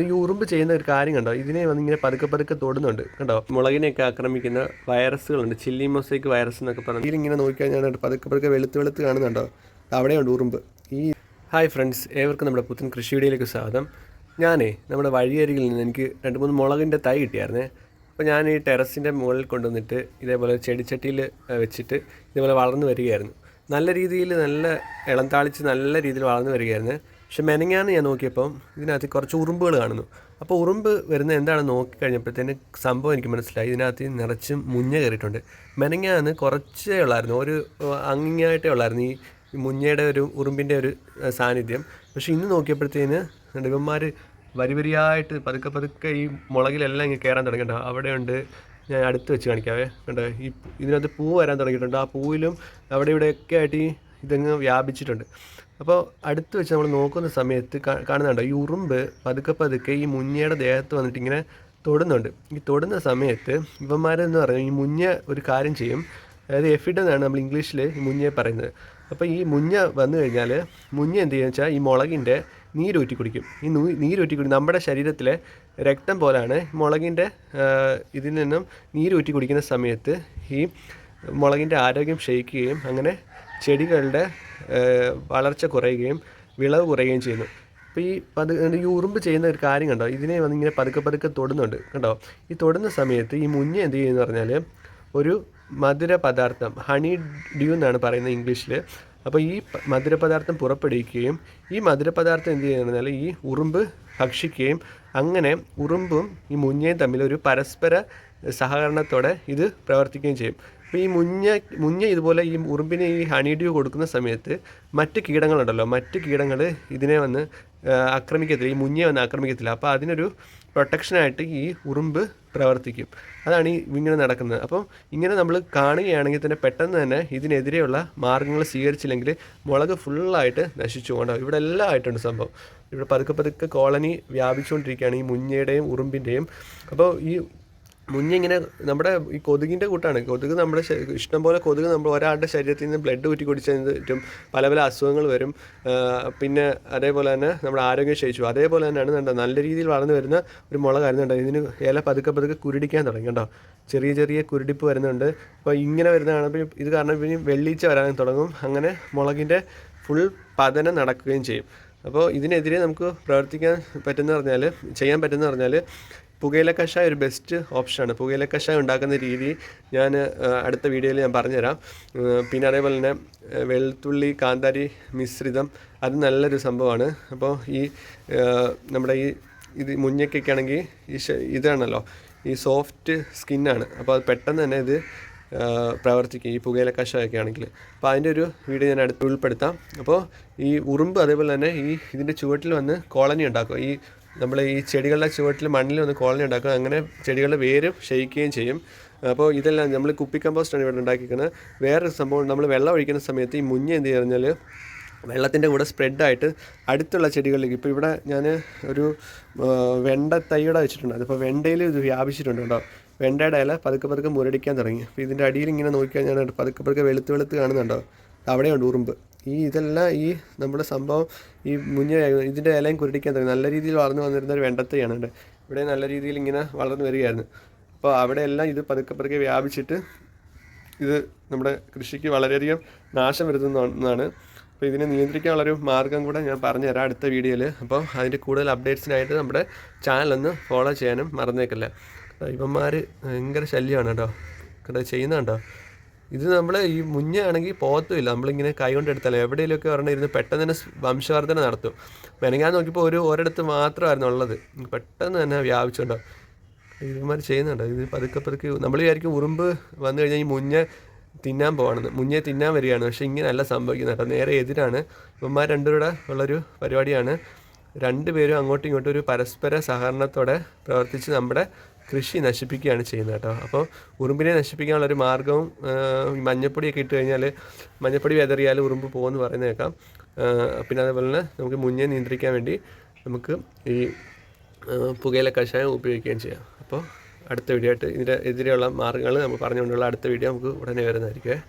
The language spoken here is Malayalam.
ഈ ഉറുമ്പ് ചെയ്യുന്ന ഒരു കാര്യം കണ്ടോ, ഇതിനെ വന്നിങ്ങനെ പതുക്കെ പതുക്കെ തൊടുന്നുണ്ട് കണ്ടോ. മുളകിനെയൊക്കെ ആക്രമിക്കുന്ന വൈറസുകളുണ്ട്, ചില്ലി മൊസൈക്ക് വൈറസ് എന്നൊക്കെ പറഞ്ഞു. ഇതിലിങ്ങനെ നോക്കിക്കഴിഞ്ഞാൽ പതുക്കെ പതുക്കെ വെളുത്ത് വെളുത്ത് കാണുന്നുണ്ടോ, അവിടെയുണ്ട് ഉറുമ്പ്. ഹായ് ഫ്രണ്ട്സ്, ഏവർക്കും നമ്മുടെ പുത്തൻ കൃഷി വീഡിയോയിലേക്ക് സ്വാഗതം. നമ്മുടെ വഴിയരികിൽ നിന്ന് എനിക്ക് 2-3 മുളകിൻ്റെ തൈ കിട്ടിയായിരുന്നേ. അപ്പോൾ ഞാൻ ഈ ടെറസിൻ്റെ മുകളിൽ കൊണ്ടുവന്നിട്ട് ഇതേപോലെ ചെടിച്ചട്ടിയിൽ വെച്ചിട്ട് ഇതേപോലെ വളർന്നു വരികയായിരുന്നു. നല്ല രീതിയിൽ നല്ല ഇളം താളിച്ച് നല്ല രീതിയിൽ വളർന്നു വരികയായിരുന്നു. പക്ഷെ മെനങ്ങാന്ന് ഞാൻ നോക്കിയപ്പം ഇതിനകത്ത് കുറച്ച് ഉറുമ്പുകൾ കാണുന്നു. അപ്പോൾ ഉറുമ്പ് വരുന്നത് എന്താണെന്ന് നോക്കിക്കഴിഞ്ഞപ്പോഴത്തേന് സംഭവം എനിക്ക് മനസ്സിലായി. ഇതിനകത്ത് നിറച്ചും മുഞ്ഞ കയറിയിട്ടുണ്ട്. മെനങ്ങാന്ന് കുറച്ചേ ഉള്ളായിരുന്നു, ഒരു അങ്ങിങ്ങായിട്ടേ ഉള്ളായിരുന്നു ഈ മുഞ്ഞയുടെ ഉറുമ്പിൻ്റെ ഒരു സാന്നിധ്യം. പക്ഷേ ഇന്ന് നോക്കിയപ്പോഴത്തേന് ഇവന്മാർ വരിവരിയായിട്ട് പതുക്കെ പതുക്കെ ഈ മുളകിലെല്ലാം ഇങ്ങനെ കയറാൻ തുടങ്ങിയിട്ടുണ്ട്. അവിടെയുണ്ട്, ഞാൻ അടുത്ത് വെച്ച് കാണിക്കാവേ. കണ്ടോ, ഇതിനകത്ത് പൂ വരാൻ തുടങ്ങിയിട്ടുണ്ട്. ആ പൂവിലും അവിടെ ഇവിടെയൊക്കെ ആയിട്ട് ഇതങ്ങ് വ്യാപിച്ചിട്ടുണ്ട്. അപ്പോൾ അടുത്ത് വെച്ച് നമ്മൾ നോക്കുന്ന സമയത്ത് കാണുന്നുണ്ടോ, ഈ ഉറുമ്പ് പതുക്കെ പതുക്കെ ഈ മുഞ്ഞയുടെ ദേഹത്ത് വന്നിട്ട് ഇങ്ങനെ തൊടുന്നുണ്ട്. ഈ തൊടുന്ന സമയത്ത് ഇവന്മാരെന്ന് പറഞ്ഞാൽ ഈ മുഞ്ഞ ഒരു കാര്യം ചെയ്യും. അതായത് എഫിഡ് എന്നാണ് നമ്മൾ ഇംഗ്ലീഷിൽ ഈ മുഞ്ഞയെ പറയുന്നത്. അപ്പോൾ ഈ മുഞ്ഞ വന്നു കഴിഞ്ഞാൽ മുഞ്ഞ എന്ത് ചെയ്യുക വെച്ചാൽ ഈ മുളകിൻ്റെ നീരൂറ്റി കുടിക്കും. ഈ നീരൂറ്റി കുടി നമ്മുടെ ശരീരത്തിലെ രക്തം പോലാണ് മുളകിൻ്റെ ഇതിൽ നിന്നും നീരൂറ്റി കുടിക്കുന്ന സമയത്ത് ഈ മുളകിൻ്റെ ആരോഗ്യം ക്ഷയിക്കുകയും അങ്ങനെ ചെടികളുടെ വളർച്ച കുറയുകയും വിളവ് കുറയുകയും ചെയ്യുന്നു. അപ്പോൾ ഈ ഉറുമ്പ് ചെയ്യുന്ന ഒരു കാര്യം കണ്ടോ, ഇതിനെ വന്നിങ്ങനെ പതുക്കെ പതുക്കെ തൊടുന്നുണ്ട് കണ്ടോ. ഈ തൊടുന്ന സമയത്ത് ഈ മുഞ്ഞ എന്ത് ചെയ്യുമെന്ന് പറഞ്ഞാൽ ഒരു മധുര പദാർത്ഥം, ഹണി ഡ്യൂ എന്നാണ് പറയുന്നത് ഇംഗ്ലീഷിൽ. അപ്പോൾ ഈ മധുരപദാർത്ഥം പുറപ്പെടുവിക്കുകയും ഈ മധുരപദാർത്ഥം എന്ത് ചെയ്യുക പറഞ്ഞാൽ ഈ ഉറുമ്പ് ഭക്ഷിക്കുകയും അങ്ങനെ ഉറുമ്പും ഈ മുഞ്ഞയും തമ്മിൽ ഒരു പരസ്പര സഹകരണത്തോടെ ഇത് പ്രവർത്തിക്കുകയും ചെയ്യും. അപ്പോൾ ഈ മുഞ്ഞ ഇതുപോലെ ഈ ഉറുമ്പിനെ ഈ ഹണി ഡ്യൂ കൊടുക്കുന്ന സമയത്ത് മറ്റ് കീടങ്ങളുണ്ടല്ലോ, മറ്റ് കീടങ്ങൾ ഇതിനെ വന്ന് ആക്രമിക്കത്തില്ല, ഈ മുഞ്ഞയെ വന്ന് ആക്രമിക്കത്തില്ല. അപ്പോൾ അതിനൊരു പ്രൊട്ടക്ഷനായിട്ട് ഈ ഉറുമ്പ് പ്രവർത്തിക്കും. അതാണ് ഇങ്ങനെ നടക്കുന്നത്. അപ്പം ഇങ്ങനെ നമ്മൾ കാണുകയാണെങ്കിൽ തന്നെ പെട്ടെന്ന് തന്നെ ഇതിനെതിരെയുള്ള മാർഗ്ഗങ്ങൾ സ്വീകരിച്ചില്ലെങ്കിൽ മുളക് ഫുള്ളായിട്ട് നശിച്ചു കൊണ്ടോ. ഇവിടെ എല്ലാം ആയിട്ടുണ്ട് സംഭവം. ഇവിടെ പതുക്കെ പതുക്കെ കോളനി വ്യാപിച്ചുകൊണ്ടിരിക്കുകയാണ് ഈ മുഞ്ഞയുടെയും ഉറുമ്പിൻ്റെയും. അപ്പോൾ ഈ മുഞ്ഞ ഇങ്ങനെ നമ്മുടെ ഈ കൊതുകിൻ്റെ കൂട്ടാണ്. കൊതുക് നമ്മുടെ ഇഷ്ടംപോലെ കൊതുക് നമ്മൾ ഒരാളുടെ ശരീരത്തിൽ നിന്ന് ബ്ലഡ് ഊറ്റി കുടിച്ചും പല പല അസുഖങ്ങൾ വരും. പിന്നെ അതേപോലെ തന്നെ നമ്മുടെ ആരോഗ്യം ക്ഷയിച്ചു. അതേപോലെ തന്നെയാണ് നല്ല രീതിയിൽ വളർന്നു വരുന്ന ഒരു മുളകായിരുന്നു. ഇതിന് ഇല പതുക്കെ പതുക്കെ കുരുടിക്കാൻ തുടങ്ങി കേട്ടോ. ചെറിയ ചെറിയ കുരുടിപ്പ് വരുന്നുണ്ട്. അപ്പോൾ ഇങ്ങനെ വരുന്നതാണ്. ഇത് കാരണം ഇനി വെള്ളീച്ച വരാൻ തുടങ്ങും. അങ്ങനെ മുളകിൻ്റെ ഫുൾ പതനം നടക്കുകയും ചെയ്യും. അപ്പോൾ ഇതിനെതിരെ നമുക്ക് പ്രവർത്തിക്കാൻ ചെയ്യാൻ പറ്റുന്ന പറഞ്ഞാൽ പുകയില കഷായം ഒരു ബെസ്റ്റ് ഓപ്ഷനാണ്. പുകയില കഷായം ഉണ്ടാക്കുന്ന രീതി ഞാൻ അടുത്ത വീഡിയോയിൽ ഞാൻ പറഞ്ഞുതരാം. പിന്നെ അതേപോലെ തന്നെ വെളുത്തുള്ളി കാന്താരി മിശ്രിതം, അത് നല്ലൊരു സംഭവമാണ്. അപ്പോൾ നമ്മുടെ ഇത് മുഞ്ഞയ്ക്കൊക്കെ ആണെങ്കിൽ ഇതാണല്ലോ, ഈ സോഫ്റ്റ് സ്കിന്നാണ്. അപ്പോൾ അത് പെട്ടെന്ന് തന്നെ ഇത് പ്രവർത്തിക്കും, ഈ പുകയില കഷായമൊക്കെ ആണെങ്കിൽ. അപ്പോൾ അതിൻ്റെ ഒരു വീഡിയോ ഞാൻ അടുത്ത് ഉൾപ്പെടുത്താം. അപ്പോൾ ഈ ഉറുമ്പ് അതേപോലെ തന്നെ ഇതിൻ്റെ ചുവട്ടിൽ വന്ന് കോളനി ഉണ്ടാക്കും. നമ്മൾ ഈ ചെടികളുടെ ചുവട്ടിൽ മണ്ണിൽ വന്ന് കോളനി ഉണ്ടാക്കുക, അങ്ങനെ ചെടികളുടെ വേര് ക്ഷയിക്കുകയും ചെയ്യും. അപ്പോൾ ഇതെല്ലാം നമ്മൾ കുപ്പി കമ്പോസ്റ്റാണ് ഇവിടെ ഉണ്ടാക്കിയിരിക്കുന്നത്. വേറൊരു സംഭവം, നമ്മൾ വെള്ളം ഒഴിക്കുന്ന സമയത്ത് ഈ മുഞ്ഞ എന്ത് പറഞ്ഞാൽ വെള്ളത്തിൻ്റെ കൂടെ സ്പ്രെഡായിട്ട് അടുത്തുള്ള ചെടികളിലേക്ക്, ഇപ്പോൾ ഇവിടെ ഞാൻ ഒരു വെണ്ട തൈയുടെ വെച്ചിട്ടുണ്ട്. അതിപ്പോൾ വെണ്ടയിൽ ഇത് വ്യാപിച്ചിട്ടുണ്ട് കേട്ടോ. വെണ്ടയുടെ ഇല പതുക്കെ പതുക്കെ മുരടിക്കാൻ തുടങ്ങി. അപ്പോൾ ഇതിൻ്റെ അടിയിൽ ഇങ്ങനെ നോക്കിക്കഴിഞ്ഞാൽ പതുക്കെ പതുക്കെ വെളുത്ത് വെളുത്ത് കാണുന്നുണ്ടോ, അവിടെയുണ്ട് ഉറുമ്പ്. ഇതെല്ലാം നമ്മുടെ സംഭവം ഈ ഇതിൻ്റെ ഇലയും കുരുടിക്കാൻ തുടങ്ങി. നല്ല രീതിയിൽ വളർന്നു വന്നിരുന്ന ഒരു വെണ്ടത്തൈയാണ് ഇവിടെ നല്ല രീതിയിൽ ഇങ്ങനെ വളർന്നു വരികയായിരുന്നു. അപ്പോൾ അവിടെയെല്ലാം ഇത് പതുക്കെ പതുക്കെ വ്യാപിച്ചിട്ട് ഇത് നമ്മുടെ കൃഷിക്ക് വളരെയധികം നാശം വരുത്തുന്ന ഒന്നാണ്. അപ്പോൾ ഇതിനെ നിയന്ത്രിക്കാനുള്ളൊരു മാർഗ്ഗം കൂടെ ഞാൻ പറഞ്ഞുതരാം അടുത്ത വീഡിയോയിൽ. അപ്പോൾ അതിൻ്റെ കൂടുതൽ അപ്ഡേറ്റ്സിനായിട്ട് നമ്മുടെ ചാനലൊന്ന് ഫോളോ ചെയ്യാനും മറന്നേക്കല്ല. ഇവന്മാർ ഭയങ്കര ശല്യമാണ് കേട്ടോ ചെയ്യുന്നുണ്ടോ. ഇത് നമ്മൾ ഈ മുഞ്ഞയാണെങ്കിൽ പോകത്തുമില്ല, നമ്മളിങ്ങനെ കൈ കൊണ്ട് എടുത്താലോ എവിടെയെങ്കിലുമൊക്കെ ഒരെണ്ണം ഇരുന്ന് പെട്ടെന്ന് തന്നെ വംശവർദ്ധന നടത്തും. മെനങ്ങാൻ നോക്കിയപ്പോൾ ഒരിടത്ത് മാത്രമായിരുന്നു ഉള്ളത്, പെട്ടെന്ന് തന്നെ വ്യാപിച്ചുണ്ടോ. ഇവന്മാർ ചെയ്യുന്നുണ്ടോ. ഇത് പതുക്കെ പതുക്കെ നമ്മൾ വിചാരിക്കും ഉറുമ്പ് വന്നു കഴിഞ്ഞാൽ ഈ മുഞ്ഞയെ തിന്നാൻ വരികയാണ്. പക്ഷേ ഇങ്ങനെയല്ല സംഭവിക്കുന്നത് കേട്ടോ, നേരെ എതിരാണ്. ഇവന്മാർ രണ്ടുപേരുടെ ഉള്ളൊരു പരിപാടിയാണ്. രണ്ടുപേരും അങ്ങോട്ടും ഇങ്ങോട്ടും ഒരു പരസ്പര സഹകരണത്തോടെ പ്രവർത്തിച്ച് നമ്മുടെ കൃഷി നശിപ്പിക്കുകയാണ് ചെയ്യുന്നത് കേട്ടോ. അപ്പോൾ ഉറുമ്പിനെ നശിപ്പിക്കാനുള്ളൊരു മാർഗ്ഗവും മഞ്ഞപ്പൊടിയൊക്കെ ഇട്ട് കഴിഞ്ഞാൽ, മഞ്ഞപ്പൊടി വെതറിയാൽ ഉറുമ്പ് പോകുമെന്ന് പറയുന്നത് കേൾക്കാം. പിന്നെ അതേപോലെ തന്നെ നമുക്ക് മുഞ്ഞയെ നിയന്ത്രിക്കാൻ വേണ്ടി നമുക്ക് ഈ പുകയില കഷായം ഉപയോഗിക്കുകയും ചെയ്യാം. അപ്പോൾ അടുത്ത വീഡിയോ ആയിട്ട് ഇതിൻ്റെ എതിരെയുള്ള മാർഗ്ഗങ്ങൾ നമ്മൾ പറഞ്ഞുകൊണ്ടുള്ള അടുത്ത വീഡിയോ നമുക്ക് ഉടനെ വരുന്നതായിരിക്കും.